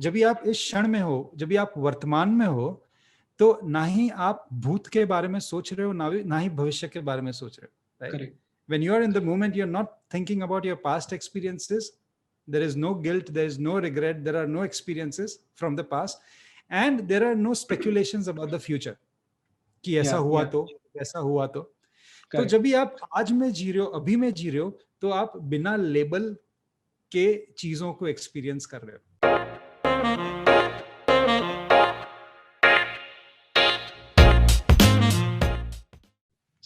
जब भी आप इस क्षण में हो, जब भी आप वर्तमान में हो, तो ना ही आप भूत के बारे में सोच रहे हो, ना ही भविष्य के बारे में सोच रहे हो, right? Correct. When you are in the moment, you're not thinking about your past experiences. There is no guilt, there is no regret, there are no experiences from the past, and there are no speculations about the future. कि ऐसा Yeah, हुआ yeah, तो, ऐसा हुआ तो। तो correct. जब भी आप आज में जी रहे हो, अभी में जी रहे हो, तो आप बिना लेबल के चीजों को एक्सपीरियंस कर रहे हो।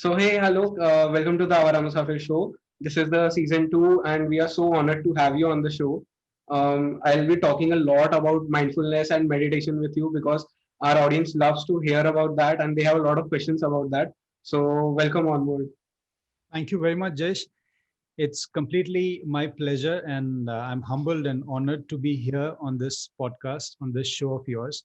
So hey, hello, welcome to the Our Musafir show. This is the season 2, and we are so honored to have you on the show. I'll be talking a lot about mindfulness and meditation with you because our audience loves to hear about that, and they have a lot of questions about that. So welcome on board. Thank you very much, Jesh. It's completely my pleasure, and I'm humbled and honored to be here on this podcast, on this show of yours.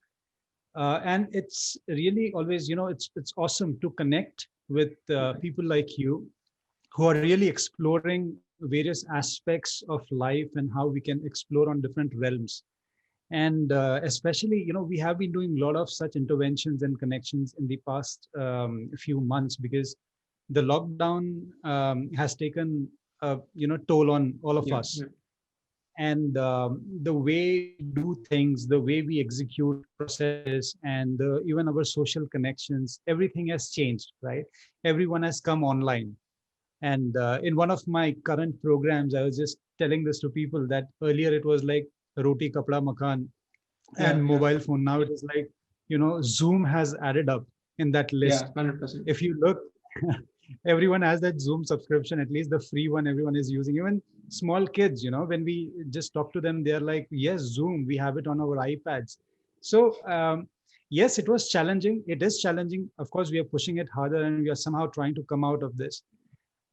And it's really always, it's awesome to connect with people like you who are really exploring various aspects of life and how we can explore on different realms. And especially, we have been doing a lot of such interventions and connections in the past few months, because the lockdown has taken toll on all of Yeah, us. yeah, And the way we do things, the way we execute processes, and even our social connections, everything has changed, right? Everyone has come online. And in one of my current programs, I was just telling this to people that earlier it was like roti kapda makan yeah, and yeah, mobile phone. Now it is like, Zoom has added up in that yeah, list. 100%. If you look, everyone has that Zoom subscription, at least the free one everyone is using. Even small kids, when we just talk to them, they're like, yes, Zoom, we have it on our iPads. So, yes, it was challenging. It is challenging. Of course, we are pushing it harder and we are somehow trying to come out of this.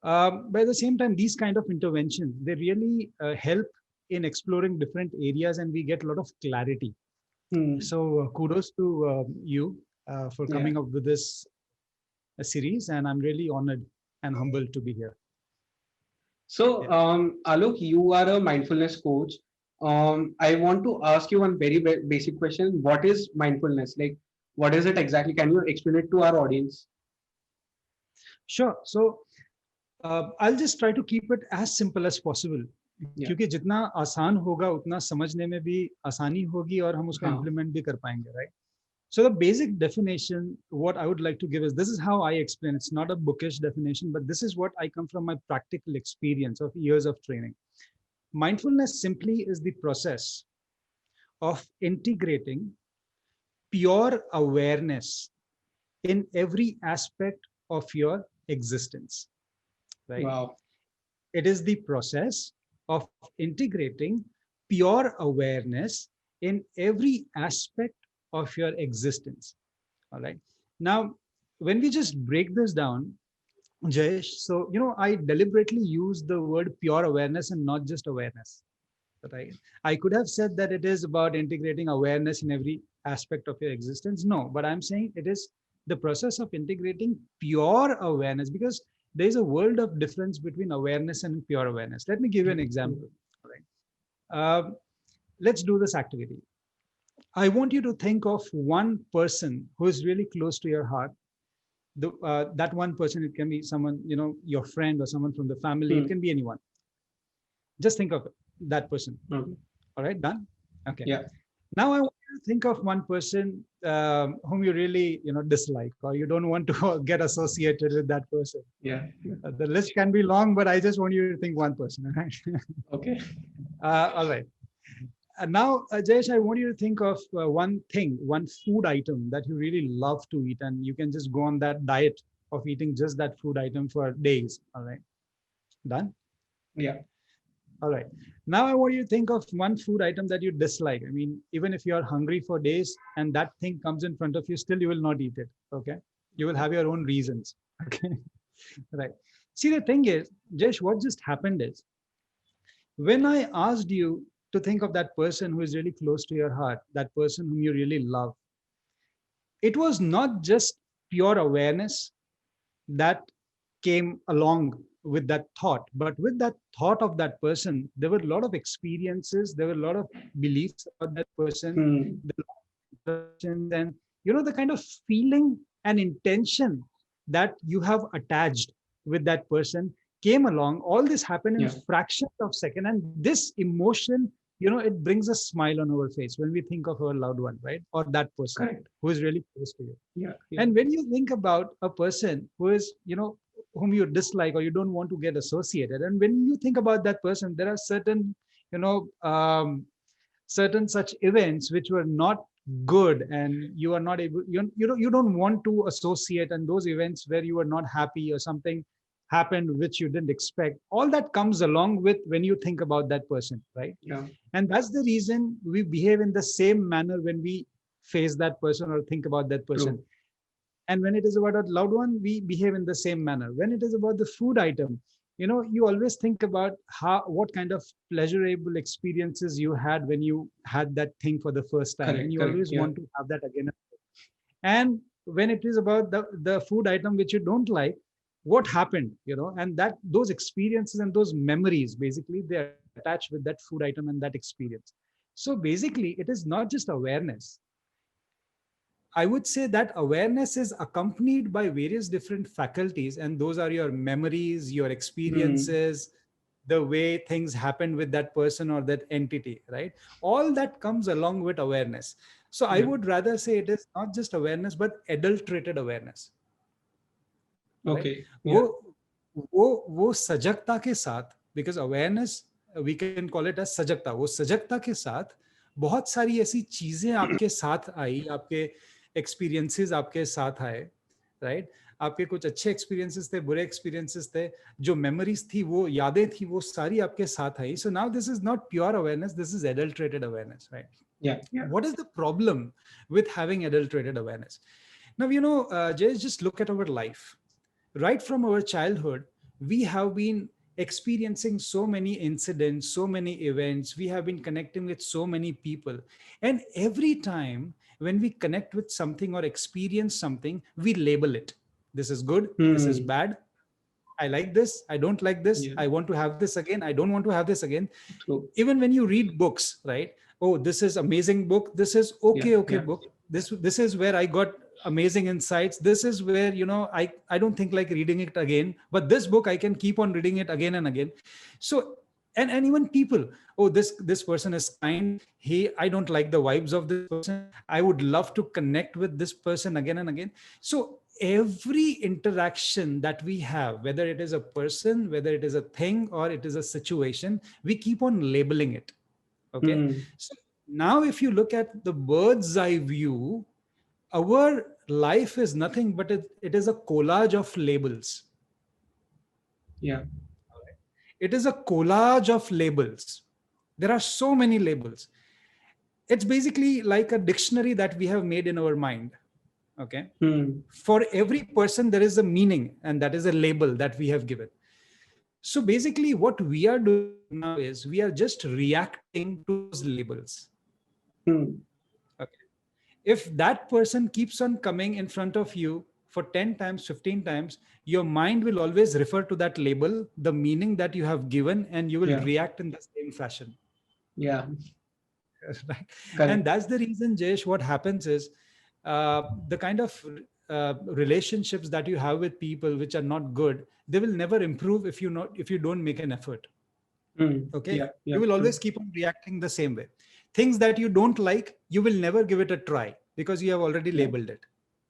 But at the same time, these kind of interventions, they really help in exploring different areas and we get a lot of clarity. Hmm. So kudos to you for Yeah. coming up with this series, and I'm really honored and humbled to be here. So, Yeah. Alok, you are a mindfulness coach. I want to ask you one very basic question. What is mindfulness? Like, what is it exactly? Can you explain it to our audience? Sure. So I'll just try to keep it as simple as possible, Yeah. क्योंकि जितना आसान होगा उतना समझने में भी आसानी होगी और हम उसको Huh. इम्प्लीमेंट भी कर पाएंगे, right? So the basic definition, what I would like to give is, this is how I explain. It's not a bookish definition, but this is what I come from my practical experience of years of training. Mindfulness simply is the process of integrating pure awareness in every aspect of your existence, right? Wow. It is the process of integrating pure awareness in every aspect of your existence. All right. Now, when we just break this down, Jayesh, so, I deliberately use the word pure awareness and not just awareness. Right. I could have said that it is about integrating awareness in every aspect of your existence. No, but I'm saying it is the process of integrating pure awareness, because there is a world of difference between awareness and pure awareness. Let me give you an example. Right. Let's do this activity. I want you to think of one person who is really close to your heart. That one person, it can be someone, your friend or someone from the family. It Hmm. can be anyone. Just think of that person. Okay. All right, done? Okay. Yeah. Now I want you to think of one person whom you really, dislike, or you don't want to get associated with that person. Yeah. The list can be long, but I just want you to think one person. All right. Okay. All right. Now, Jayesh, I want you to think of one thing, one food item that you really love to eat, and you can just go on that diet of eating just that food item for days. All right. Done? Yeah. All right. Now I want you to think of one food item that you dislike. I mean, even if you are hungry for days and that thing comes in front of you, still you will not eat it. Okay. You will have your own reasons. Okay. Right. See, the thing is, Jesh, what just happened is, when I asked you to think of that person who is really close to your heart, that person whom you really love, it was not just pure awareness that came along with that thought, but with that thought of that person, there were a lot of experiences, there were a lot of beliefs about that person, Hmm. the interactions, and the kind of feeling and intention that you have attached with that person came along. All this happened in Yeah. fractions of second, and this emotion, it brings a smile on our face when we think of our loved one, right? Or that person Correct. who is really close to you. Yeah. Yeah. And when you think about a person who is, whom you dislike or you don't want to get associated, and when you think about that person, there are certain, you know, certain such events which were not good, and you are not able, you don't want to associate, and those events where you were not happy or something happened which you didn't expect, all that comes along with when you think about that person, right? Yeah. And that's the reason we behave in the same manner when we face that person or think about that person. True. And when it is about a loved one, we behave in the same manner. When it is about the food item, you always think about what kind of pleasurable experiences you had when you had that thing for the first time, and Correct. you Correct. always Yeah. want to have that again. And when it is about the food item which you don't like, what happened, and that those experiences and those memories, basically they attach with that food item and that experience. So basically it is not just awareness. I would say that awareness is accompanied by various different faculties, and those are your memories, your Hmm. experiences, the way things happen with that person or that entity, right? All that comes along with awareness. So I Yeah. would rather say it is not just awareness, but adulterated awareness, right? Okay. वो Yeah. वो सजगता के साथ, because awareness, we can call it as सजगता, वो सजगता के साथ बहुत सारी ऐसी चीजें आपके साथ आई, आपके एक्सपीरियंसेस आपके साथ आए, राइट? आपके कुछ अच्छे एक्सपीरियंसेस थे, बुरे एक्सपीरियंसेस थे, जो मेमोरीज थी, वो यादें थी, वो सारी आपके साथ आई. So now this is not pure awareness, this is adulterated awareness, right? Yeah. Yeah. What is the problem with having adulterated awareness? Now, just look at our life. Right from our childhood, we have been experiencing so many incidents, so many events. We have been connecting with so many people. And every time when we connect with something or experience something, we label it. This is good, this is Hmm. bad. I like this, I don't like this, Yeah. I want to have this again, I don't want to have this again. True. Even when you read books, right? Oh, this is amazing book, this is Yeah. okay Yeah. book, this is where I got amazing insights, this is where I don't think like reading it again, but this book I can keep on reading it again and again. So, and even people, oh, this person is kind, I don't like the vibes of this person, I would love to connect with this person again and again. So every interaction that we have, whether it is a person, whether it is a thing, or it is a situation, we keep on labeling it. Okay. Hmm. So now if you look at the bird's eye view, our life is nothing but it is a collage of labels. Yeah. It is a collage of labels. There are so many labels. It's basically like a dictionary that we have made in our mind. Okay. Hmm. For every person, there is a meaning, and that is a label that we have given. So basically, what we are doing right now is we are just reacting to those labels. Hmm. Okay. If that person keeps on coming in front of you for 10 times, 15 times, your mind will always refer to that label, the meaning that you have given, and you will Yeah. react in the same fashion. Yeah. Right? And Correct. that's the reason, Jayesh, what happens is the kind of relationships that you have with people which are not good, they will never improve if you don't make an effort. Hmm. Okay. Yeah. You Yeah. will True. always keep on reacting the same way. Things that you don't like, you will never give it a try because you have already Yeah. labeled it.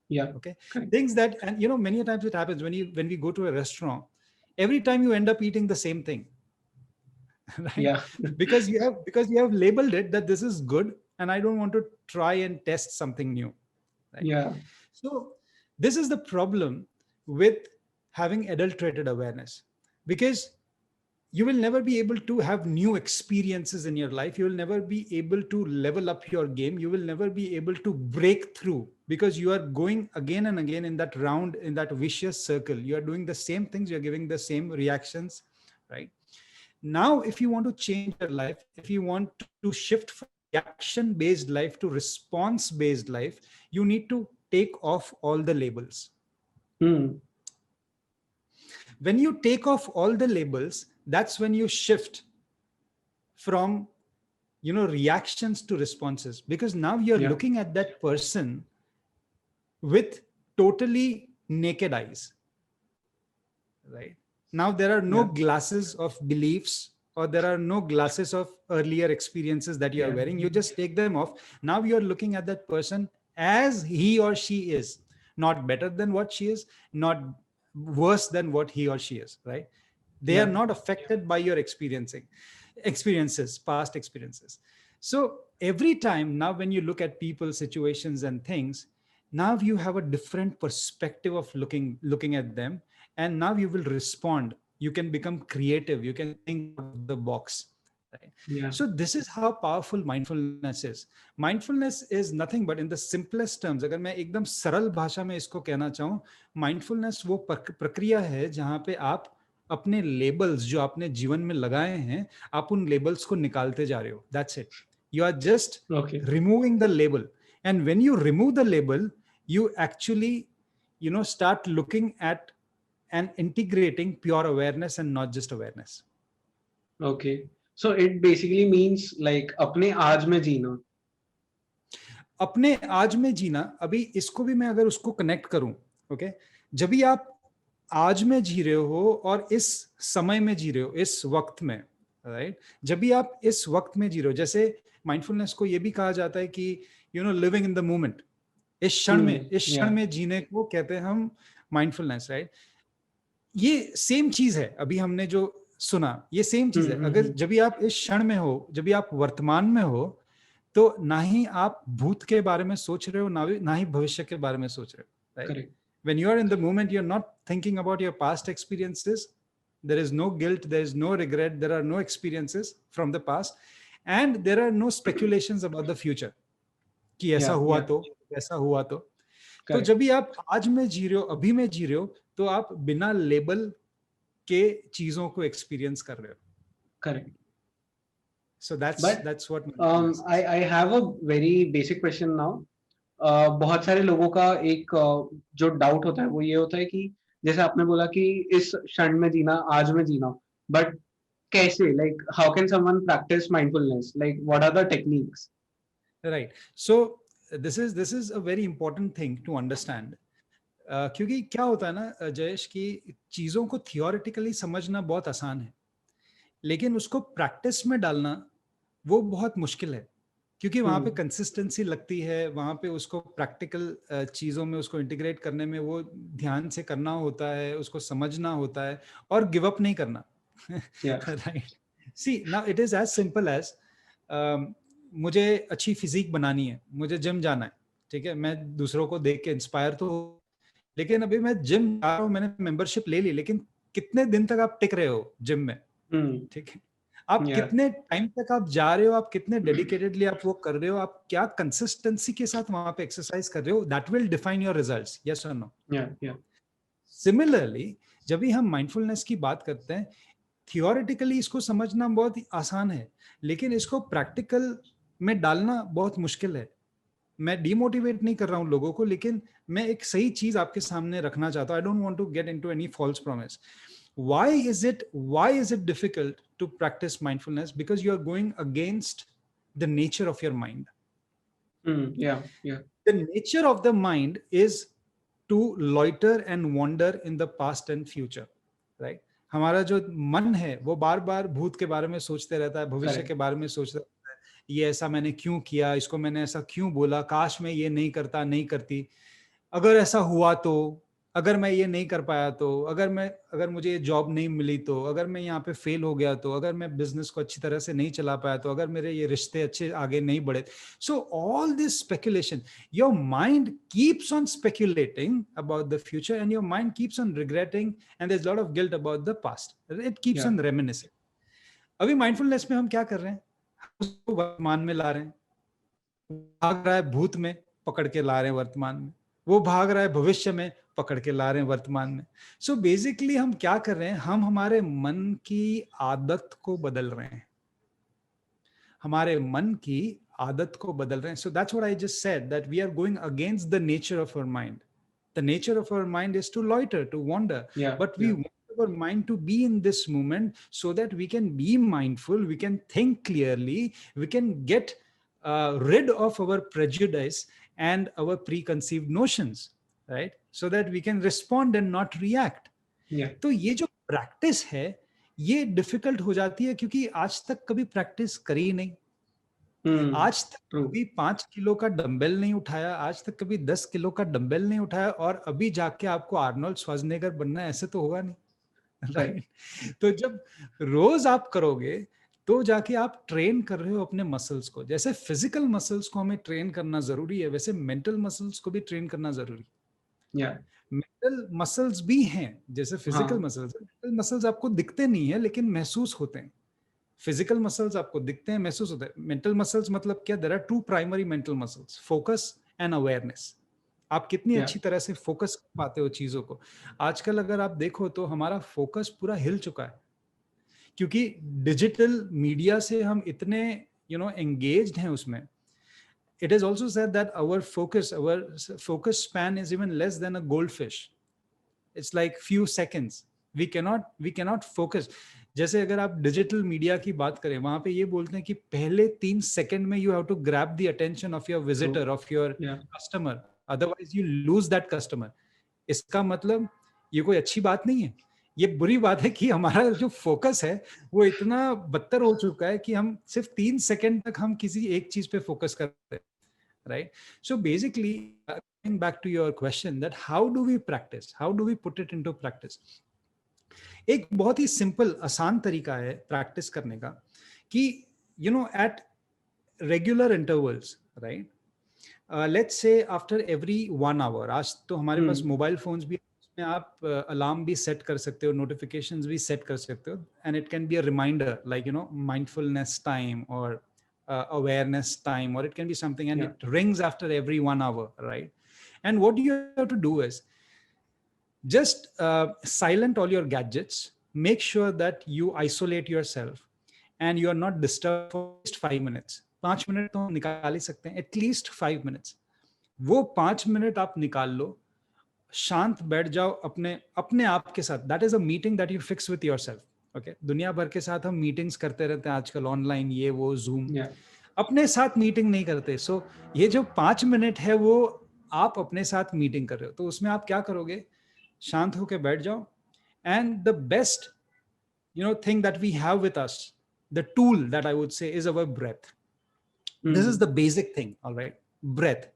Yeah. Okay. Correct. Things that, and many times it happens when we go to a restaurant, every time you end up eating the same thing. Right? Yeah. Because you have labeled it that this is good and I don't want to try and test something new. Right? Yeah. So this is the problem with having adulterated awareness, because you will never be able to have new experiences in your life. You will never be able to level up your game. You will never be able to break through, because you are going again and again in that round, in that vicious circle. You are doing the same things, you're giving the same reactions, right? Now if you want to change your life, if you want to shift from reaction based life to response based life, you need to take off all the labels. Hmm. when you take off all the labels, that's when you shift from, reactions to responses, because now you're looking at that person with totally naked eyes, right? Now there are no glasses of beliefs, or there are no glasses of earlier experiences that you are wearing. You just take them off. Now you're looking at that person as he or she is, not better than what she is, not worse than what he or she is, right? They are not affected by your experiences, past experiences. So every time now when you look at people, situations and things, now you have a different perspective of looking at them, and now you will respond. You can become creative, you can think out of the box, right? So this is how powerful mindfulness is. Mindfulness is nothing but, in the simplest terms, अगर मैं एकदम सरल भाषा में इसको कहना चाहूँ, mindfulness वो प्रक्रिया है जहाँ पे आप अपने लेबल्स जो आपने जीवन में लगाए हैं, आप उन लेबल्स को निकालते जा रहे हो. That's it. You are just removing the label. And when you remove the label, you actually, start looking at and integrating pure awareness and not just awareness. Okay. So it basically means like अपने आज में जीना. अपने आज में जीना. अभी इसको भी मैं अगर उसको कनेक्ट करूं, ओके, जब भी आप आज में जी रहे हो और इस समय में जी रहे हो, इस वक्त में, राइट, जब भी आप इस वक्त में जी रहे हो, जैसे माइंडफुलनेस को ये भी कहा जाता है कि लिविंग इन द मोमेंट, इस क्षण में जीने को कहते हैं हम माइंडफुलनेस, राइट? ये सेम चीज है. अभी हमने जो सुना, ये सेम चीज है. अगर जब भी आप इस क्षण में हो, जब भी आप वर्तमान में हो, तो ना ही आप भूत के बारे में सोच रहे हो, ना ही भविष्य के बारे में सोच रहे हो, right? Correct. When you are in the moment, you're not thinking about your past experiences. There is no guilt, there is no regret, there are no experiences from the past, and there are no speculations about the future कि ऐसा हुआ तो, ऐसा हुआ तो. तो जब भी आप आज में जी रहे हो, अभी में जी रहे हो, तो आप बिना लेबल के चीजों को एक्सपीरियंस कर रहे हो. Correct. So that's what I have a very basic question now. बहुत सारे लोगों का एक जो डाउट होता है वो ये होता है कि जैसे आपने बोला कि इस क्षण में जीना, आज में जीना, बट कैसे, like how can someone practice mindfulness, like what are the techniques? Right. So this is a very important thing to understand. क्योंकि क्या होता है ना जयेश, कि चीजों को थियोरेटिकली समझना बहुत आसान है, लेकिन उसको प्रैक्टिस में डालना वो बहुत मुश्किल है, क्योंकि वहाँ पे कंसिस्टेंसी लगती है, वहाँ पे उसको प्रैक्टिकल चीज़ों में उसको इंटीग्रेट करने में वो ध्यान से करना होता है, उसको समझना होता है, और गिव अप नहीं करना. Right. See now it is as simple as मुझे अच्छी फिजिक बनानी है, मुझे जिम जाना है, ठीक है, मैं दूसरों को देख के इंस्पायर तो, लेकिन अभी मैं जिम जा रहा हूँ, मैंने मेंबरशिप ले ली, लेकिन कितने दिन तक आप टिक रहे हो जिम में, ठीक है, आप कितने टाइम तक आप जा रहे हो, आप कितने डेडिकेटेडली आप वो कर रहे हो, आप क्या कंसिस्टेंसी के साथ वहां पे एक्सरसाइज कर रहे हो, that will define your results. Yes और नो? सिमिलरली जब भी हम माइंडफुलनेस की बात करते हैं, थियोरेटिकली इसको समझना बहुत आसान है, लेकिन इसको प्रैक्टिकल में डालना बहुत मुश्किल है. मैं डिमोटिवेट नहीं कर रहा हूं लोगों को, लेकिन मैं एक सही चीज आपके सामने रखना चाहता हूं. I don't want to get into any false promise. Why is it difficult to practice mindfulness? Because you are going against the nature of your mind. The nature of the mind is to loiter and wander in the past and future, right? हमारा जो मन है वो बार बार भूत के बारे में सोचते रहता है, भविष्य के बारे में सोचता रहता है. ये ऐसा मैंने क्यों किया, इसको मैंने ऐसा क्यों बोला, काश मैं ये नहीं करता, नहीं करती, अगर ऐसा हुआ तो, अगर मैं ये नहीं कर पाया तो, अगर मुझे ये जॉब नहीं मिली तो, अगर मैं यहाँ पे फेल हो गया तो, अगर मैं बिजनेस को अच्छी तरह से नहीं चला पाया तो, अगर मेरे ये रिश्ते अच्छे आगे नहीं बढ़े. So all this speculation, your mind keeps on speculating about the future, and your mind keeps on regretting, and there is lot of guilt about the past. It keeps on reminiscing. अभी mindfulness में हम क्या कर रहे हैं, उसको वर्तमान में ला रहे हैं. भाग रहा है भूत में, पकड़ के ला रहे हैं वर्तमान में. वो भाग रहा है भविष्य में, पकड़ के ला रहे हैं वर्तमान में. सो बेसिकली हम क्या कर रहे हैं, हम हमारे मन की आदत को बदल रहे हैं, हमारे मन की आदत को बदल रहे हैं. So that's what I just said, that we are going against the nature of our mind. The nature of our mind is to loiter, to wander, but we want our mind to be in this moment so that we can be mindful, we can think clearly, we can get rid of our prejudice and our preconceived notions, right? So that we can respond and not react. Yeah. तो ये जो practice है ये difficult हो जाती है क्योंकि आज तक कभी प्रैक्टिस करी नहीं। आज तक True. कभी 5 किलो का डंबल नहीं उठाया, आज तक कभी 10 किलो का डंबल नहीं उठाया, और अभी जाके आपको आर्नोल्ड श्वार्ज़नेगर बनना है, ऐसे तो होगा नहीं, राइट? तो जब रोज आप करोगे तो जाके आप ट्रेन कर रहे हो अपने मसल्स को। जैसे फिजिकल मसल्स को हमें ट्रेन करना जरूरी है, वैसे मेंटल मसल्स को भी ट्रेन करना जरूरी है। Yeah. मेंटल मसल्स भी हैं जैसे फिजिकल मसल्स। मेंटल मसल्स आपको दिखते नहीं है लेकिन महसूस होते हैं। फिजिकल मसल्स आपको दिखते हैं, महसूस होते हैं। मेंटल मसल्स मतलब क्या? There are two primary mental muscles, focus and awareness. आप कितनी अच्छी तरह से फोकस कर पाते हो चीजों को। आजकल अगर आप देखो तो हमारा फोकस पूरा हिल चुका है क्योंकि डिजिटल मीडिया से हम इतने एंगेज्ड हैं उसमें। It is also said that our focus span is even less than a goldfish. It's like few seconds. We cannot focus. जैसे अगर आप डिजिटल मीडिया की बात करें, वहां पे ये बोलते हैं कि पहले 3 सेकंड में you have to grab the attention of your visitor, of your customer, otherwise you lose that customer. इसका मतलब ये कोई अच्छी बात नहीं है, ये बुरी बात है कि हमारा जो फोकस है वो इतना बदतर हो चुका है कि हम सिर्फ 3 सेकंड तक हम किसी एक चीज पे फोकस करते हैं, right? So basically, coming back to your question, that how do we practice? How do we put it into practice? एक बहुत ही सिंपल आसान तरीका है प्रैक्टिस करने का कि at regular intervals, right? Let's say after every 1 hour. आज तो हमारे पास मोबाइल फोन्स भी, उसमें आप अलार्म भी सेट कर सकते हो, नोटिफिकेशंस भी सेट कर सकते हो, and it can be a reminder like mindfulness time or awareness time, or it can be something, and it rings after every 1 hour, right? And what you have to do is just silent all your gadgets, make sure that you isolate yourself and you are not disturbed for at least 5 minutes. 5 minute तो निकाल ही सकते हैं, at least 5 minutes. वो 5 minute आप निकाल लो, शांत बैठ जाओ अपने आप के साथ. That is a meeting that you fix with yourself. Okay? दुनिया भर के साथ हम मीटिंग्स करते रहते हैं आजकल, ऑनलाइन, ये वो, जूम. अपने साथ मीटिंग नहीं करते. सो ये जो 5 मिनट है वो आप अपने साथ मीटिंग कर रहे हो. तो उसमें आप क्या करोगे? शांत होके बैठ जाओ. And the best thing that we have with us, the tool that I would say, is our breath. This is the basic thing, all right? Breath.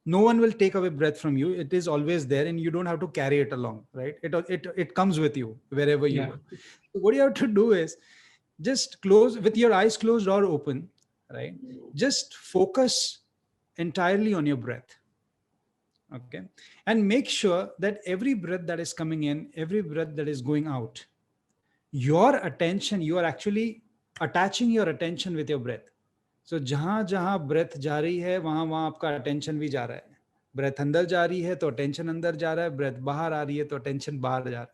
No one will take away breath from you. It is always there and you don't have to carry it along, right? It comes with you wherever you go. So what you have to do is just close, with your eyes closed or open, right? Just focus entirely on your breath. Okay? And make sure that every breath that is coming in, every breath that is going out, your attention, you are actually attaching your attention with your breath. So जहां जहां breath जा रही है वहां वहां आपका attention भी जा रहा है. ब्रेथ अंदर जा रही है तो अटेंशन अंदर जा रहा है, ब्रेथ बाहर आ रही है तो अटेंशन बाहर जा रहा है.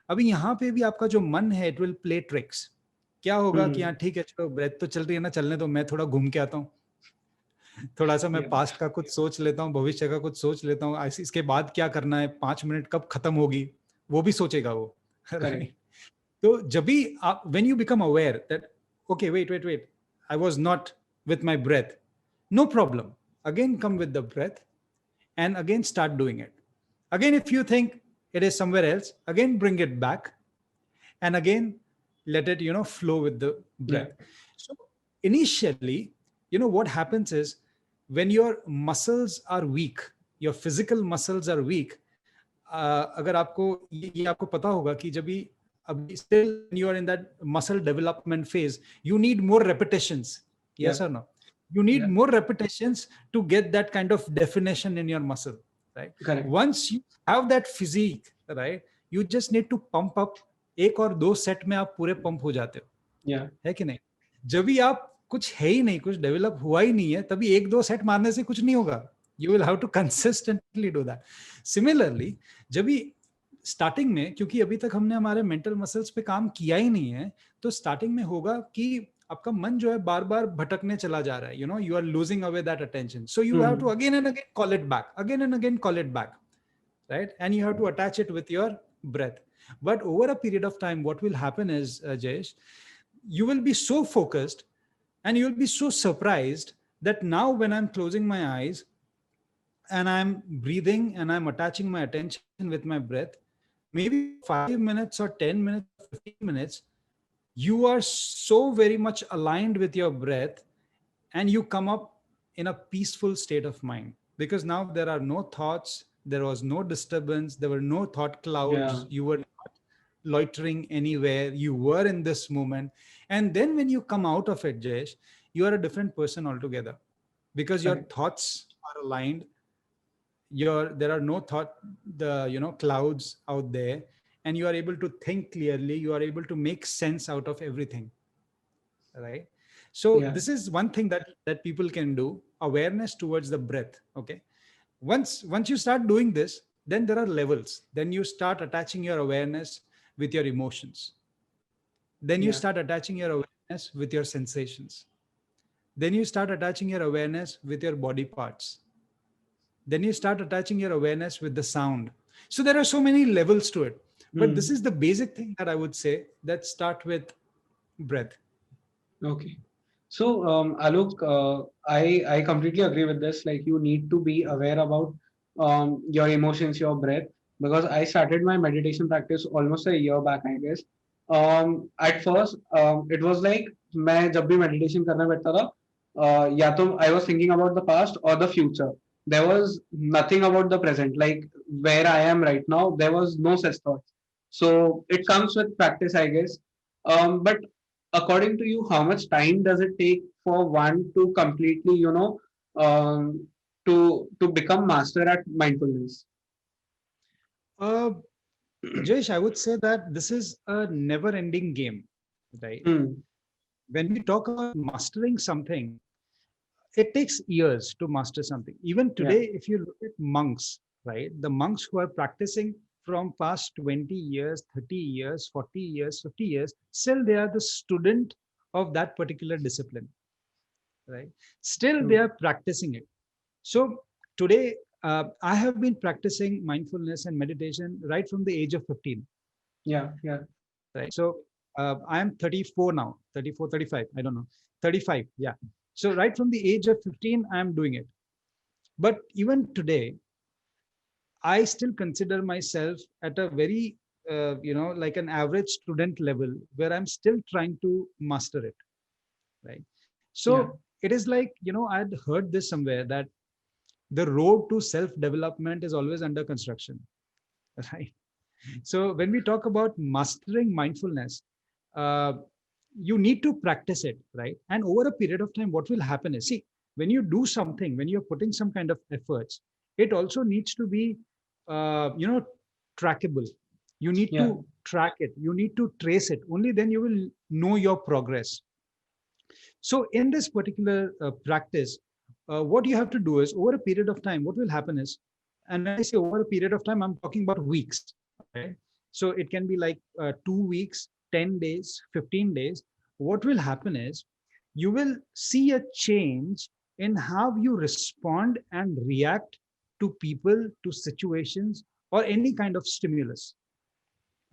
अभी यहाँ पे भी आपका जो मन है, इट विल प्ले ट्रिक्स. क्या होगा कि हाँ ठीक है, चलो ब्रेथ तो चल रही है ना, चलने तो मैं थोड़ा घूम के आता हूँ, थोड़ा सा मैं पास्ट का कुछ सोच लेता हूँ, भविष्य का कुछ सोच लेता हूँ, इसके बाद क्या करना है, 5 मिनट कब खत्म होगी वो भी सोचेगा वो. तो जब भी आप, when you become aware that okay, wait, I was not with my breath, no problem, again come with the breath and again start doing it. Again, if you think it is somewhere else, again bring it back and again let it flow with the breath. So initially, what happens is, when your muscles are weak, your physical muscles are weak, अगर आपको ये आपको पता होगा कि जब भी still when you are in that muscle development phase, you need more repetitions. Yes or no? You need more repetitions to get that kind of definition in your muscle, right? Correct. Once you have that physique, right, you just need to pump up. 1 और 2 set में आप पूरे pump हो जाते हो. है कि नहीं? जब भी आप कुछ है ही नहीं, कुछ डेवलप हुआ ही नहीं है, तभी 1-2 सेट मारने से कुछ नहीं होगा. You will have to consistently do that. Similarly, जब भी स्टार्टिंग में, क्योंकि अभी तक हमने हमारे मेंटल मसल्स पे काम किया ही नहीं है, तो स्टार्टिंग में होगा कि आपका मन जो है बार बार भटकने चला जा रहा है. You are losing away that attention. So you have to again and again call it back, again and again call it back, right? And you have to attach it with your breath. But over a period of time, what will happen is, Jayesh, you will be so focused and you'll be so surprised that now when I'm closing my eyes and I'm breathing and I'm attaching my attention with my breath, maybe for 5 minutes or 10 minutes or 15 minutes, you are so very much aligned with your breath and you come up in a peaceful state of mind, because now there are no thoughts, there was no disturbance, there were no thought Yeah. clouds, you were not loitering anywhere, you were in this moment. And then when you come out of it, Jayesh, you are a different person altogether, because your Correct. thoughts are aligned, there are no thought, clouds out there, and you are able to think clearly, you are able to make sense out of everything, right? So Yeah. this is one thing that people can do, awareness towards the breath. Okay, once you start doing this, then there are levels, then you start attaching your awareness with your emotions, then you Yeah. start attaching your awareness with your sensations, then you start attaching your awareness with your body parts, then you start attaching your awareness with the sound. So there are so many levels to it, but this Hmm. is the basic thing that I would say, that start with breath. Okay. So, Alok, I completely agree with this. Like, you need to be aware about your emotions, your breath. Because I started my meditation practice almost a year back, I guess. At first, it was like मैं जब भी meditation करने बैठता था, या तो I was thinking about the past or the future. There was nothing about the present. Like where I am right now, there was no such thoughts. So it comes with practice, I guess. But according to you, how much time does it take for one to completely, to become master at mindfulness? uh, Jayesh, I would say that this is a never ending game, right? Hmm. When we talk about mastering something, it takes years to master something. Even Yeah. today, if you look at monks, right, the monks who are practicing from past 20 years, 30 years, 40 years, 50 years, still they are the student of that particular discipline, right? Still they True. are practicing it. So today, I have been practicing mindfulness and meditation right from the age of 15, Yeah. Yeah. right? So I am 34 now, 34, 35, I don't know, 35, yeah. So right from the age of 15, I am doing it. But even today, I still consider myself at a very, like an average student level, where I'm still trying to master it, right? Yeah. So it is like, I'd heard this somewhere, that the road to self development is always under construction, right? So when we talk about mastering mindfulness, uh, you need to practice it, right? And over a period of time, what will happen is, see, when you do something, when you're putting some kind of efforts, it also needs to be, trackable. You need Yeah. to track it. You need to trace it. Only then you will know your progress. So in this particular practice, what you have to do is, over a period of time, what will happen is, and when I say over a period of time, I'm talking about weeks. Okay, so it can be like 2 weeks, 10 days, 15 days. What will happen is, you will see a change in how you respond and react to people, to situations, or any kind of stimulus.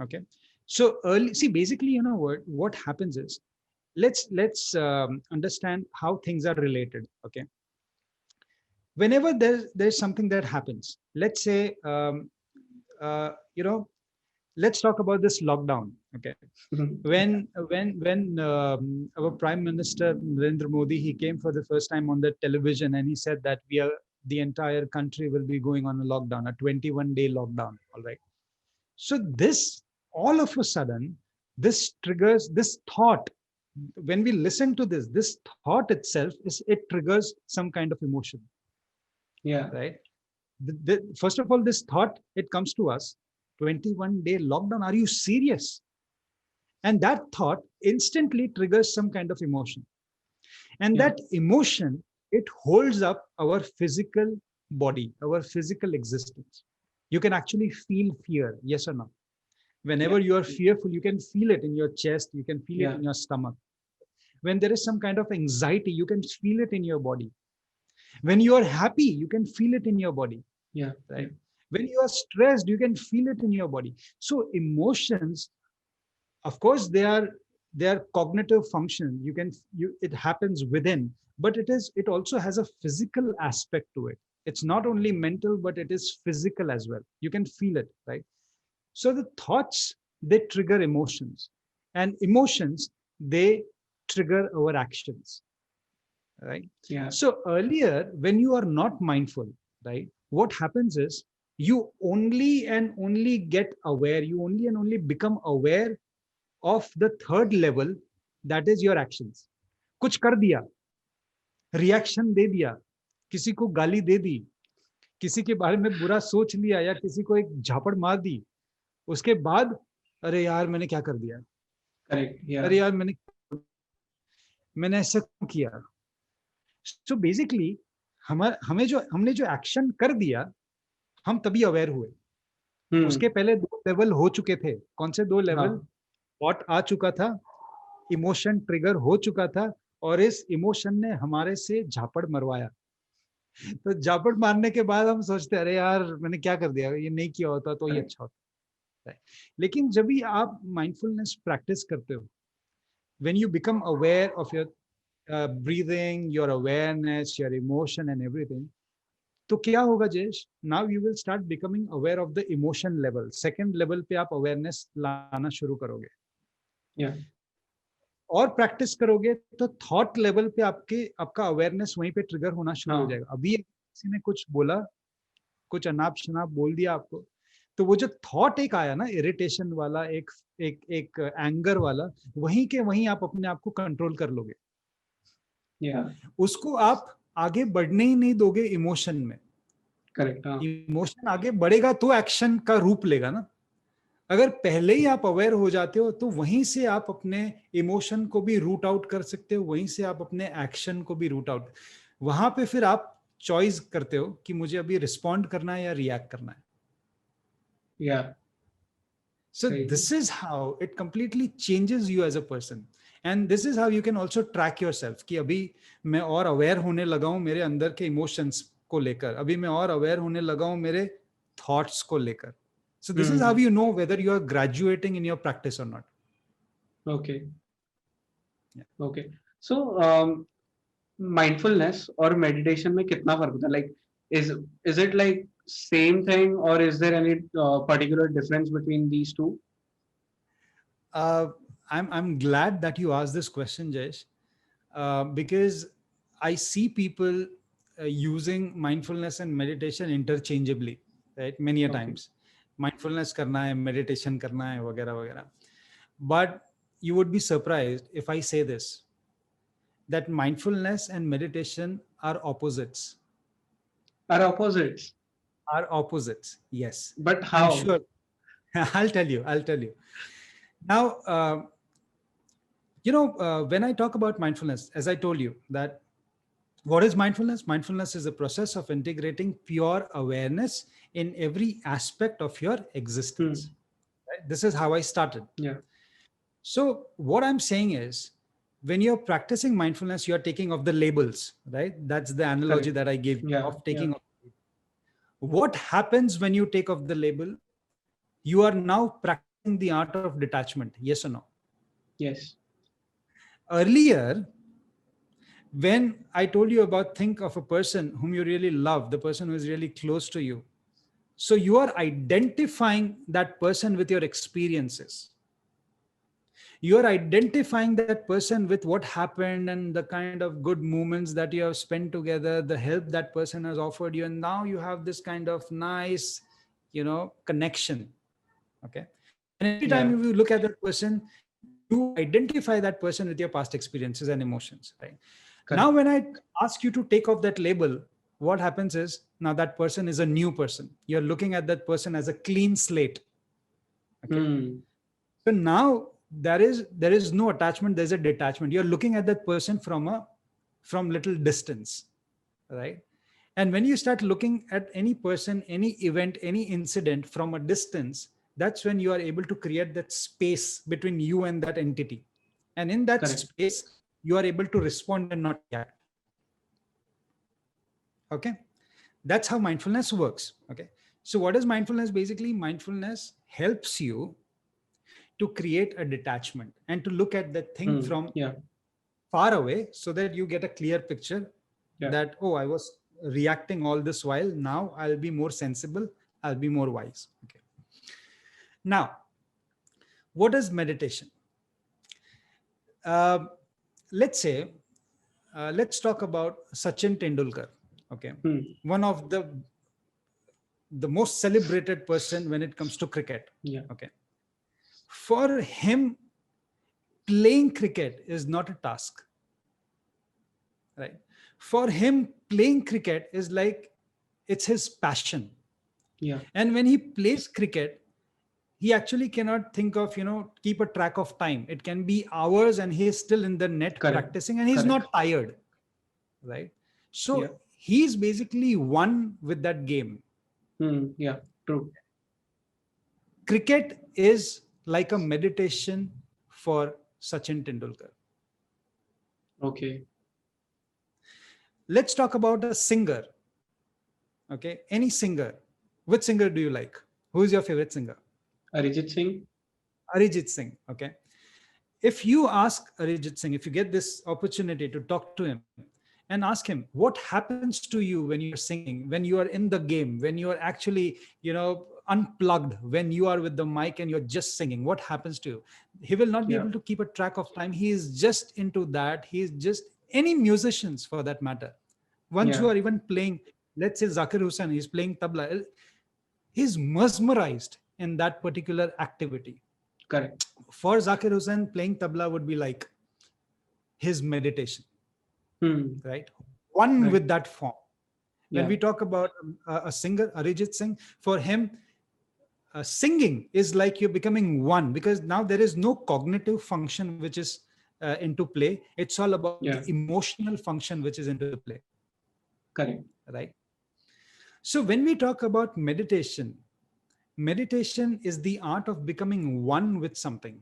Okay, so early, see, basically, what happens is, let's understand how things are related. Okay, whenever there's something that happens, let's say, uh, you know let's talk about this lockdown. Okay, when our prime minister Narendra Modi, he came for the first time on the television, and he said that the entire country will be going on a lockdown, a 21-day lockdown. All right, so this, all of a sudden, this triggers this thought. When we listen to this thought itself, it triggers some kind of emotion, Yeah. right? First of all, this thought, it comes to us: 21-day lockdown, are you serious? And that thought instantly triggers some kind of emotion, and Yeah. that emotion, it holds up our physical body, our physical existence. You can actually feel fear, yes or no? Yeah. Whenever you are fearful, you can feel it in your chest, you can feel it Yeah. in your stomach. When there is some kind of anxiety, you can feel it in your body. When you are happy, you can feel it in your body, Yeah. Yeah. right? When you are stressed, you can feel it in your body. So emotions, of course, they are cognitive function. It happens within, but it also has a physical aspect to it. It's not only mental, but it is physical as well. You can feel it, right? So the thoughts, they trigger emotions, and emotions, they trigger our actions, right? Yeah. So earlier, when you are not mindful, right, what happens is you only and only get aware, you only and only become aware of the third level, that is your actions. कुछ कर दिया, reaction दे दिया, किसी को गाली दे दी, किसी के बारे में बुरा सोच लिया, या किसी को एक झापड़ मार दी, उसके बाद अरे यार मैंने क्या कर दिया, Correct. Yeah. अरे यार मैंने ऐसा क्यों किया. सो बेसिकली हमने जो एक्शन कर दिया, हम तभी अवेयर हुए. उसके पहले 2 लेवल हो चुके थे. कौन से 2 लेवल? थॉट आ चुका था, इमोशन ट्रिगर हो चुका था, और इस इमोशन ने हमारे से झापड़ मरवाया. तो झापड़ मारने के बाद हम सोचते अरे यार मैंने क्या कर दिया, ये नहीं किया होता तो ये अच्छा होता है. लेकिन जब भी आप माइंडफुलनेस प्रैक्टिस करते हो, when you become aware of your breathing, your awareness, your emotion and everything, तो क्या होगा Jayesh? Now you will start becoming aware of the emotion level. Second level पे आप अवेयरनेस लाना शुरू करोगे. Yeah. और प्रैक्टिस करोगे तो थॉट लेवल पे आपका अवेयरनेस वहीं पे ट्रिगर होना शुरू हो जाएगा. अभी किसी ने कुछ बोला, कुछ अनाप शनाप बोल दिया आपको, तो वो जो थॉट एक आया ना, इरिटेशन वाला, एक एंगर वाला, वहीं के वहीं आप अपने आप को कंट्रोल कर लोगे. Yeah. उसको आप आगे बढ़ने ही नहीं दोगे इमोशन में. करेक्ट. इमोशन आगे बढ़ेगा तो एक्शन का रूप लेगा ना. अगर पहले ही आप अवेयर हो जाते हो तो वहीं से आप अपने इमोशन को भी रूट आउट कर सकते हो, वहीं से आप अपने एक्शन को भी रूट आउट. वहां पे फिर आप चॉइस करते हो कि मुझे अभी रिस्पॉन्ड करना है या रिएक्ट करना है. या. So this is how it completely changes you as a person. And this is how you can also track yourself कि अभी मैं और अवेयर होने लगा हूं मेरे अंदर के इमोशंस को लेकर, अभी मैं और अवेयर होने लगा हूं मेरे थॉट्स को लेकर. So this is how you know whether you are graduating in your practice or not. Okay. Yeah. Okay. So mindfulness और meditation में कितना फर्क होता है? Like is it like same thing or is there any particular difference between these two? I'm glad that you asked this question, Jayesh, because I see people using mindfulness and meditation interchangeably, right? Many a times. Mindfulness करना है, meditation करना है, वगैरह वगैरह. But you would be surprised if I say this, that mindfulness and meditation are opposites. Are opposites? Are opposites, yes. But how? I'm sure. I'll tell you. Now, when I talk about mindfulness, as I told you, that what is mindfulness? Mindfulness is the process of integrating pure awareness in every aspect of your existence. Right? This is how I started. Yeah. So what I'm saying is, when you're practicing mindfulness, you're taking off the labels, right? That's the analogy that I gave of taking off. What happens when you take off the label? You are now practicing the art of detachment. Yes or no? Yes. Earlier, when I told you about, think of a person whom you really love, the person who is really close to you. So you are identifying that person with your experiences. You are identifying that person with what happened and the kind of good moments that you have spent together, the help that person has offered you. And now you have this kind of nice, connection. Okay. And every time you look at that person, you identify that person with your past experiences and emotions, right? Correct. Now, when I ask you to take off that label, what happens is now that person is a new person. You're looking at that person as a clean slate. Okay. So now there is no attachment. There's a detachment. You're looking at that person from little distance, right? And when you start looking at any person, any event, any incident from a distance, that's when you are able to create that space between you and that entity. And in that space, you are able to respond and not react. Okay. That's how mindfulness works. Okay. So what is mindfulness? Basically, mindfulness helps you to create a detachment and to look at the thing from Yeah. far away, so that you get a clear picture Yeah. that, oh, I was reacting all this while. Now I'll be more sensible. I'll be more wise. Okay. Now, what is meditation? Uh, let's say, let's talk about Sachin Tendulkar. Okay. One of the most celebrated person when it comes to cricket. Yeah. Okay. For him, playing cricket is not a task. Right. For him, playing cricket is like, it's his passion. Yeah. And when he plays cricket, he actually cannot think of, keep a track of time. It can be hours and he is still in the net practicing, and he's not tired. Right. So he's basically one with that game. Yeah, true. Cricket is like a meditation for Sachin Tendulkar. Okay. Let's talk about a singer. Okay. Any singer. Which singer do you like? Who is your favorite singer? Arijit Singh. Arijit Singh. Okay. If you ask Arijit Singh, if you get this opportunity to talk to him and ask him, what happens to you when you're singing, when you are in the game, when you are actually, unplugged, when you are with the mic and you're just singing, what happens to you? He will not be able to keep a track of time. He is just into that. He is just, any musicians for that matter. Once you are even playing, let's say Zakir Hussain, he's playing tabla, he's mesmerized in that particular activity. Correct. For Zakir Hussain, playing tabla would be like his meditation. Right? One with that form. When we talk about a singer, Arijit Singh, for him, singing is like you're becoming one, because now there is no cognitive function which is into play. It's all about the emotional function which is into play. Correct. Right? So when we talk about meditation, meditation is the art of becoming one with something.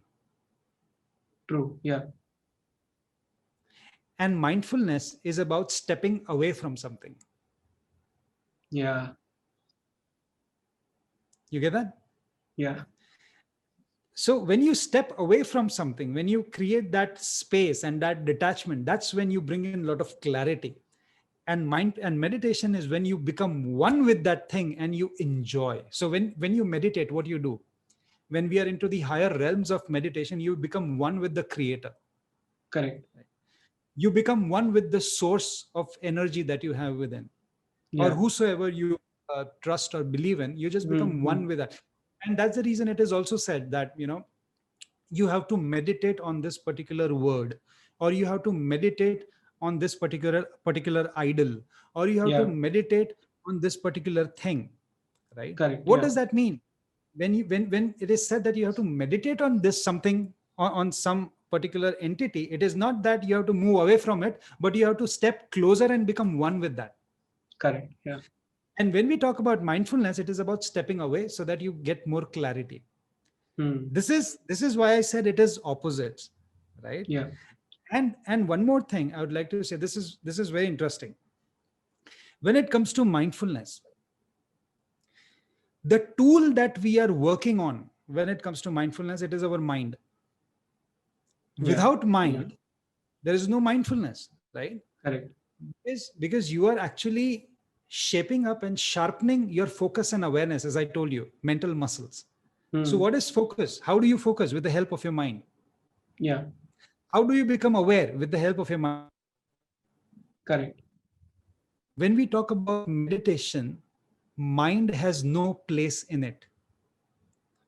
True. Yeah. And mindfulness is about stepping away from something. Yeah. You get that? Yeah. So when you step away from something, when you create that space and that detachment, that's when you bring in a lot of clarity. And mind and meditation is when you become one with that thing and you enjoy. So when you meditate, what you do? When we are into the higher realms of meditation, you become one with the creator. Correct. You become one with the source of energy that you have within, or whosoever you trust or believe in. You just become one with that. And that's the reason it is also said that, you have to meditate on this particular word, or you have to meditate on this particular idol, or you have to meditate on this particular thing. Right? Correct. What does that mean? When it is said that you have to meditate on this something, on some particular entity, it is not that you have to move away from it, but you have to step closer and become one with that. Correct. Yeah. And when we talk about mindfulness, it is about stepping away so that you get more clarity. This is why I said it is opposites, right? Yeah. And one more thing I would like to say, this is very interesting. When it comes to mindfulness, the tool that we are working on when it comes to mindfulness, it is our mind. Without mind, there is no mindfulness, right? Correct. Because you are actually shaping up and sharpening your focus and awareness, as I told you, mental muscles. So what is focus? How do you focus? With the help of your mind. Yeah. How do you become aware? With the help of your mind. Correct. When we talk about meditation, mind has no place in it,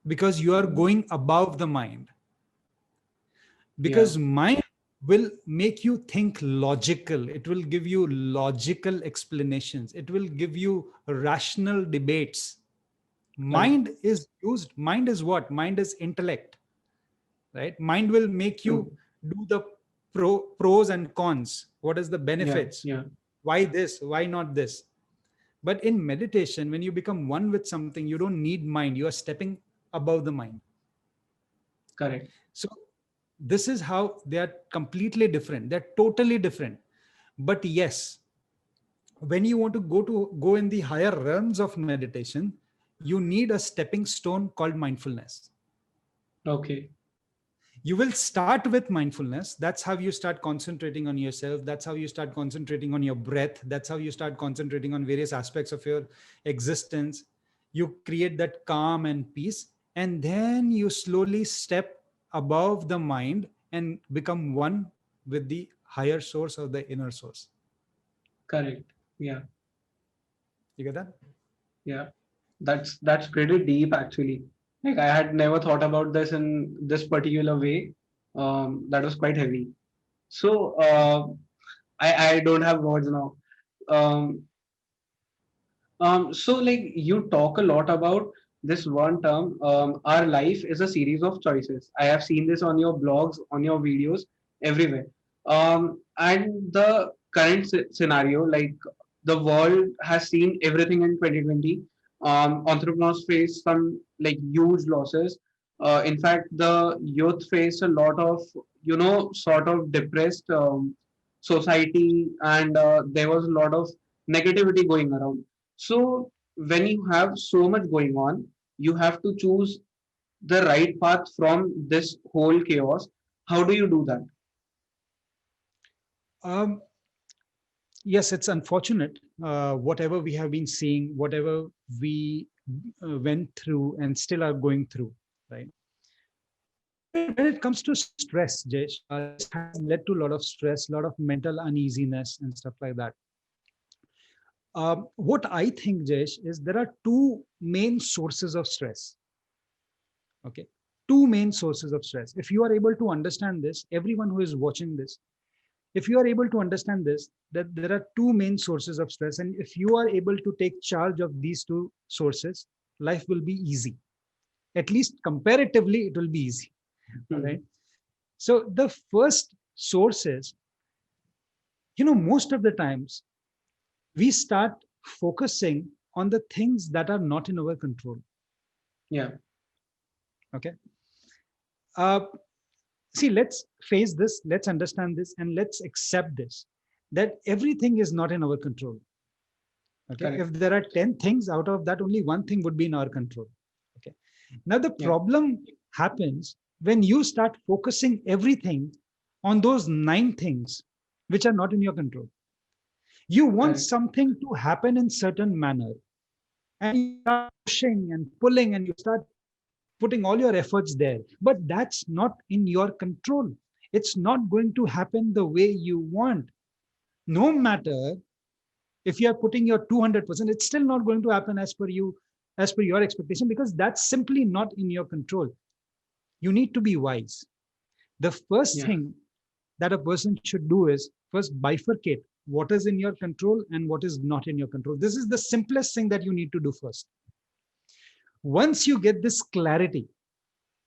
because you are going above the mind. Because mind will make you think logical. It will give you logical explanations. It will give you rational debates. Mind is used. Mind is what? Mind is intellect, right? Mind will make you do the pros and cons. What is the benefits? Why this? Why not this? But in meditation, when you become one with something, you don't need mind. You are stepping above the mind. Correct. So this is how they are completely different. They're totally different. But yes, when you want to go in the higher realms of meditation, you need a stepping stone called mindfulness. Okay. You will start with mindfulness. That's how you start concentrating on yourself. That's how you start concentrating on your breath. That's how you start concentrating on various aspects of your existence. You create that calm and peace. And then you slowly step above the mind and become one with the higher source or the inner source. Correct. Yeah. You get that? Yeah. That's pretty deep actually. Like I had never thought about this in this particular way. That was quite heavy. So I don't have words now. Um, so like you talk a lot about this one term. Our life is a series of choices. I have seen this on your blogs, on your videos, everywhere. And the current scenario, like the world has seen everything in 2020. Entrepreneurs face some like huge losses. In fact, the youth face a lot of sort of depressed society, and there was a lot of negativity going around. So when you have so much going on, you have to choose the right path from this whole chaos. How do you do that? Um, yes, it's unfortunate. Whatever we have been seeing, whatever we went through and still are going through, right? When it comes to stress, Jesh, this has led to a lot of stress, a lot of mental uneasiness and stuff like that. What I think, Jesh, is there are two main sources of stress. Okay, two main sources of stress. If you are able to understand this, everyone who is watching this, if you are able to understand this, that there are two main sources of stress, and if you are able to take charge of these two sources, life will be easy. At least comparatively, it will be easy. All right. So the first source is, most of the times we start focusing on the things that are not in our control. Yeah. Okay. See, let's face this, let's understand this, and let's accept this, that everything is not in our control. Okay. Correct. If there are 10 things, out of that, only one thing would be in our control. Okay. Now, the Yeah. problem happens when you start focusing everything on those 9 things which are not in your control. You want Correct. something to happen in certain manner, and you start pushing and pulling, and you start putting all your efforts there, but that's not in your control. It's not going to happen the way you want. No matter if you are putting your 200%, it's still not going to happen as per you, as per your expectation, because that's simply not in your control. You need to be wise. The first Yeah. thing that a person should do is first bifurcate what is in your control and what is not in your control. This is the simplest thing that you need to do first. Once you get this clarity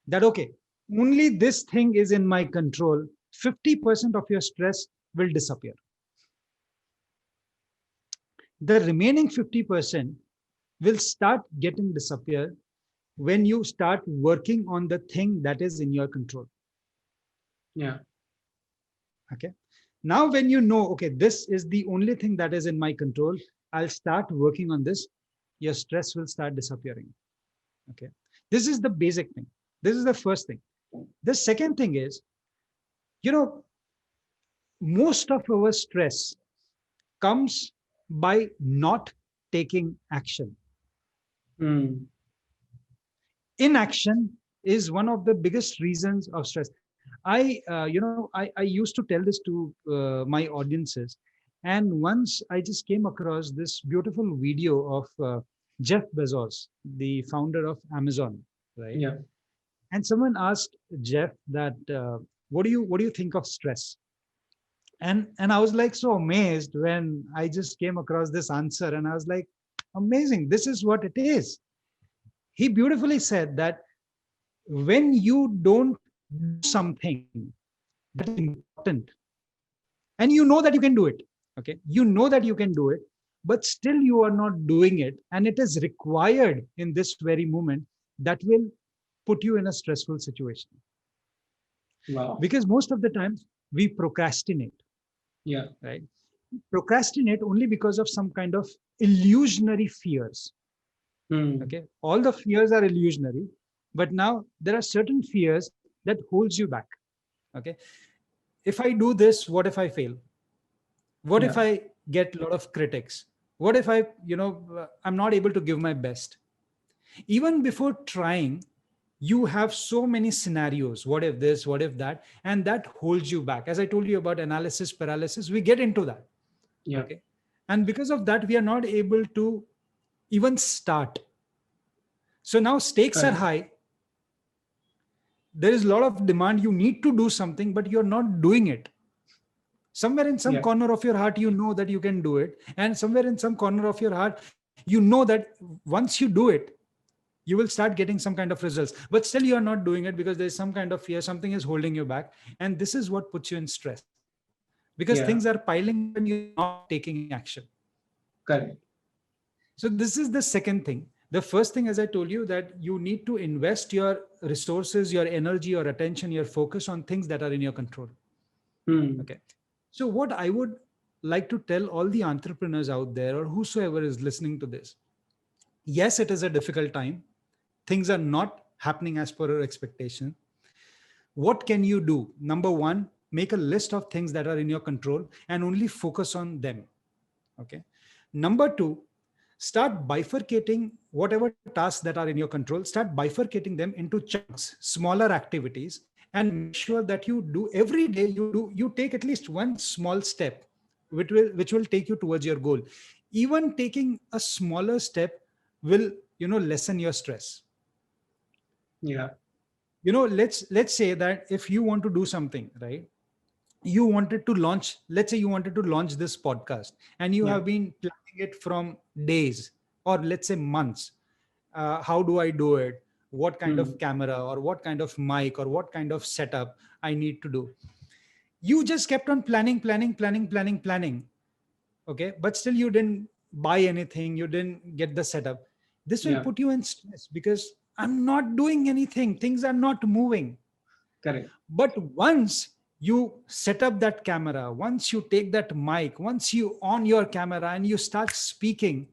that, okay, only this thing is in my control, 50% of your stress will disappear. The remaining 50% will start getting disappear when you start working on the thing that is in your control. Yeah. Okay. Now, when you know, okay, this is the only thing that is in my control, I'll start working on this, your stress will start disappearing. Okay. This is the basic thing. This is the first thing. The second thing is, most of our stress comes by not taking action. Mm. Inaction is one of the biggest reasons of stress. I used to tell this to my audiences, and once I just came across this beautiful video of Jeff Bezos, the founder of Amazon, right? Yeah. And someone asked Jeff that, what do you think of stress? And I was like so amazed when I just came across this answer, and I was like, amazing, this is what it is. He beautifully said that when you don't do something that is important, and you know that you can do it, okay, you know that you can do it, but still you are not doing it, and it is required in this very moment, that will put you in a stressful situation. Wow. Because most of the times we procrastinate, Yeah. right? Procrastinate only because of some kind of illusionary fears. Hmm. Okay, all the fears are illusionary, but now there are certain fears that holds you back. Okay, if I do this, what if I fail? What if Yeah. I get a lot of critics? What if I, I'm not able to give my best? Even before trying, you have so many scenarios. What if this? What if that? And that holds you back. As I told you about analysis paralysis, we get into that. Yeah. Okay. And because of that, we are not able to even start. So now stakes are Correct. high. There is a lot of demand. You need to do something, but you're not doing it. Somewhere in some Yeah. corner of your heart, you know that you can do it. And somewhere in some corner of your heart, you know that once you do it, you will start getting some kind of results. But still, you are not doing it because there's some kind of fear, something is holding you back. And this is what puts you in stress because Yeah. things are piling up and you're not taking action. Correct. So this is the second thing. The first thing, as I told you, that you need to invest your resources, your energy, your attention, your focus on things that are in your control. Hmm. Okay. So what I would like to tell all the entrepreneurs out there or whosoever is listening to this, yes, it is a difficult time. Things are not happening as per your expectation. What can you do? Number one, make a list of things that are in your control and only focus on them. Okay. Number two, start bifurcating whatever tasks that are in your control, start bifurcating them into chunks, smaller activities, and make sure that you do every day, you take at least one small step which will take you towards your goal. Even taking a smaller step will lessen your stress. Yeah. Let's say that if you want to do something, right, you wanted to launch, let's say you wanted to launch this podcast and you Yeah. have been planning it from days or let's say months. How do I do it? What kind of Hmm. camera or what kind of mic or what kind of setup I need to do? You just kept on planning. Okay, but still you didn't buy anything, you didn't get the setup. This will Yeah. put you in stress because I'm not doing anything, things are not moving. Correct. But once you set up that camera, once you take that mic, once you on your camera and you start speaking,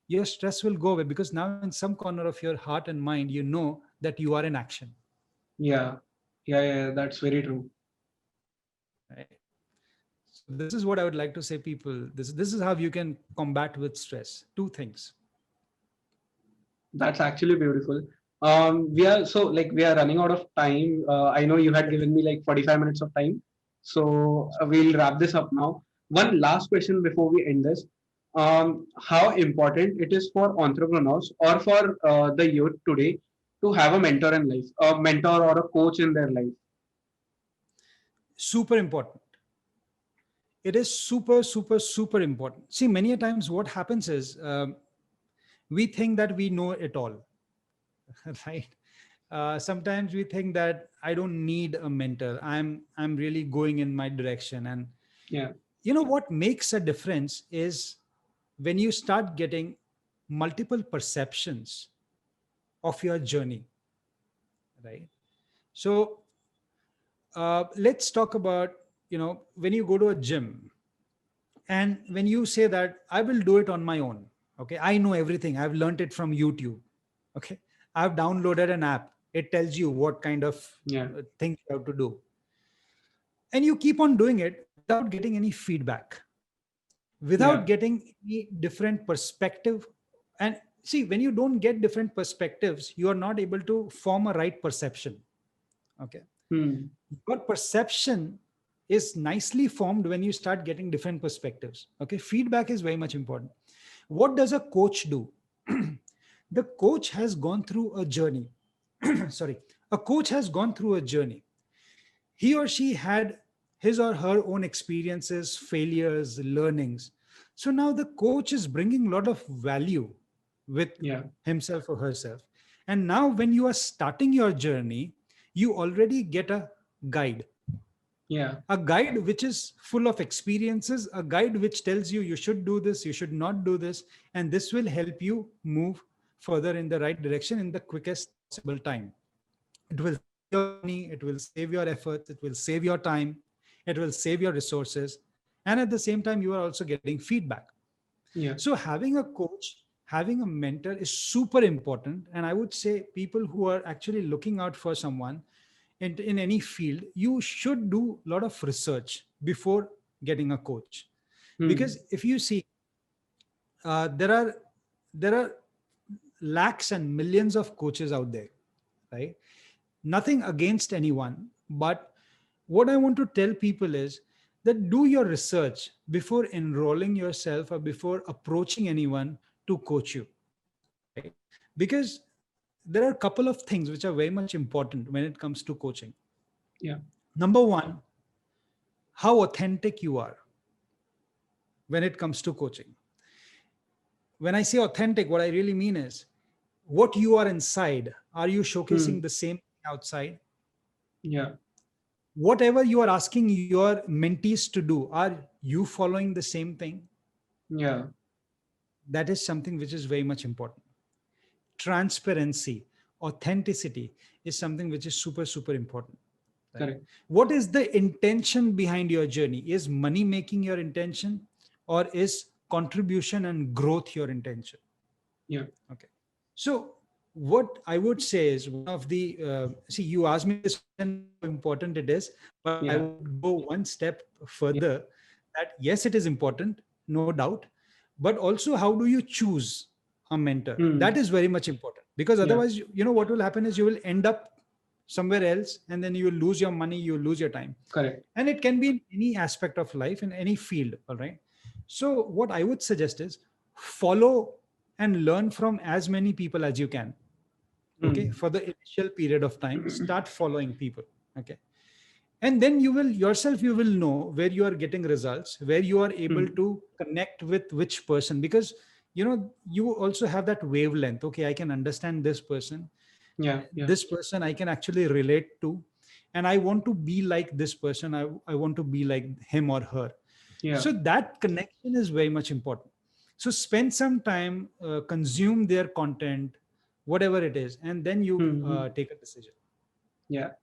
your stress will go away because now in some corner of your heart and mind, you know that you are in action. Yeah. Yeah. Yeah. That's very true. Right? So this is what I would like to say, people. This is how you can combat with stress. Two things. That's actually beautiful. We are so like we are running out of time. I know you had given me like 45 minutes of time, so we'll wrap this up now. One last question before we end this. How important it is for entrepreneurs or for the youth today to have a mentor in life, a mentor or a coach in their life? Super important. It is super important. See, many a times what happens is we think that we know it all. Right? Sometimes we think that I don't need a mentor. I'm really going in my direction. And Yeah, what makes a difference is when you start getting multiple perceptions of your journey, right? So let's talk about when you go to a gym and when you say that I will do it on my own. Okay, I know everything. I've learned it from YouTube. Okay, I've downloaded an app. It tells you what kind of yeah, things you have to do, and you keep on doing it without getting any feedback, without yeah, getting any different perspective. And see, when you don't get different perspectives, you are not able to form a right perception. Okay, hmm, your perception is nicely formed when you start getting different perspectives. Okay, feedback is very much important. What does a coach do? The coach has gone through a journey. Sorry, a coach has gone through a journey. He or she had his or her own experiences, failures, learnings. So now the coach is bringing a lot of value with yeah, himself or herself. And now, when you are starting your journey, you already get guide, yeah, a guide which is full of experiences, a guide which tells you you should do this, you should not do this, and this will help you move further in the right direction in the quickest possible time. It will save your money, it will save your efforts, it will save your time, it will save your resources, and at the same time, you are also getting feedback. yeah, So, having a coach having a mentor is super important. And I would say people who are actually looking out for someone in any field, you should do a lot of research before getting a coach. Hmm. Because if you see, there are lakhs and millions of coaches out there, right? Nothing against anyone, but what I want to tell people is that do your research before enrolling yourself or before approaching anyone to coach you, right? Because there are a couple of things which are very much important when it comes to coaching. Yeah. Number one, how authentic you are when it comes to coaching. When I say authentic, what I really mean is what you are inside. Are you showcasing Hmm. the same thing outside? Yeah. Whatever you are asking your mentees to do, are you following the same thing? Yeah. That is something which is very much important. Transparency, authenticity is something which is super, super important, right? Correct. What is the intention behind your journey? Is money making your intention, or is contribution and growth your intention? Yeah. Okay. So what I would say is one of the see, you asked me this question, how important it is, but I Yeah. would go one step Yeah. further, that yes, it is important, no doubt, but also how do you choose a mentor? That Hmm. is very much important, because Yeah. otherwise, you know what will happen is you will end up somewhere else, and then you will lose your money, you will lose your time. Correct. And it can be in any aspect of life, in any field. All right. So what I would suggest is follow and learn from as many people as you can. Okay, Hmm. for the initial period of time, start following people. Okay, and then you will yourself, you will know where you are getting results, where you are able Hmm. to connect with which person, because you also have that wavelength. Okay, I can understand this person, Yeah. Yeah. this person I can actually relate to, and I want to be like this person. I want to be like him or her. Yeah. So that connection is very much important. So spend some time, consume their content, whatever it is, and then you Hmm. Hmm. take a decision. Yeah.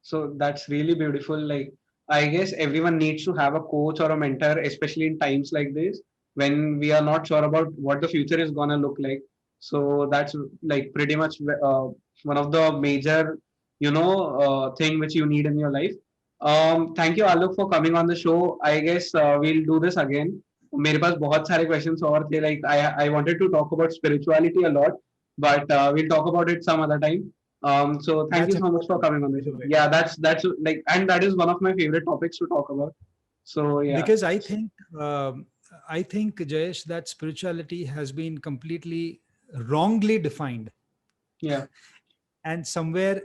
So that's really beautiful. Like, I guess everyone needs to have a coach or a mentor, especially in times like this when we are not sure about what the future is gonna look like. So that's like pretty much one of the major, thing which you need in your life. Thank you, Alok, for coming on the show. I guess we'll do this again. मेरे पास बहुत सारे questions और थे. Like I wanted to talk about spirituality a lot, but we'll talk about it some other time. So thank you That's so much for important, coming on by the the show. way. Yeah, that's like, and that is one of my favorite topics to talk about. So yeah, Because I think, Jayesh, that spirituality has been completely wrongly defined. yeah, And somewhere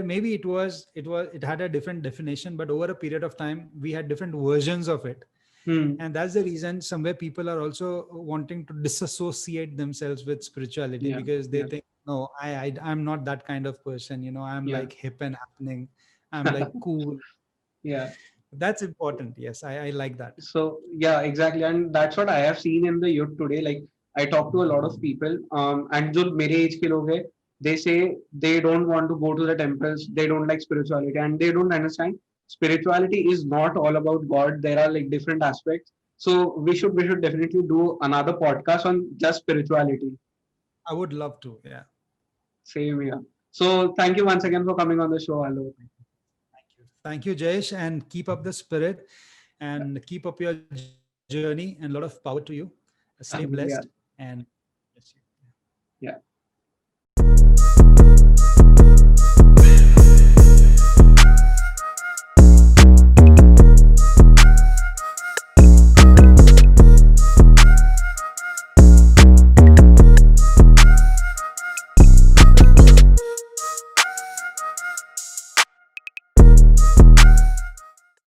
maybe it had a different definition, but over a period of time we had different versions of it. hmm, And that's the reason somewhere people are also wanting to disassociate themselves with spirituality, yeah, because they yeah, think, no, I'm not that kind of person, I'm yeah, like hip and happening, I'm like cool. yeah. That's important. Yes, I like that. So yeah, exactly, and that's what I have seen in the youth today. Like I talk to a lot of people, and जो मेरे age के लोग हैं, they say they don't want to go to the temples, they don't like spirituality, and they don't understand spirituality is not all about God. There are like different aspects. So we should definitely do another podcast on just spirituality. I would love to. Yeah. Same here. So thank you once again for coming on the show, Alok. Thank you, Jayesh, and keep up the spirit and keep up your journey, and a lot of power to you. Stay blessed Yeah, and bless you. yeah.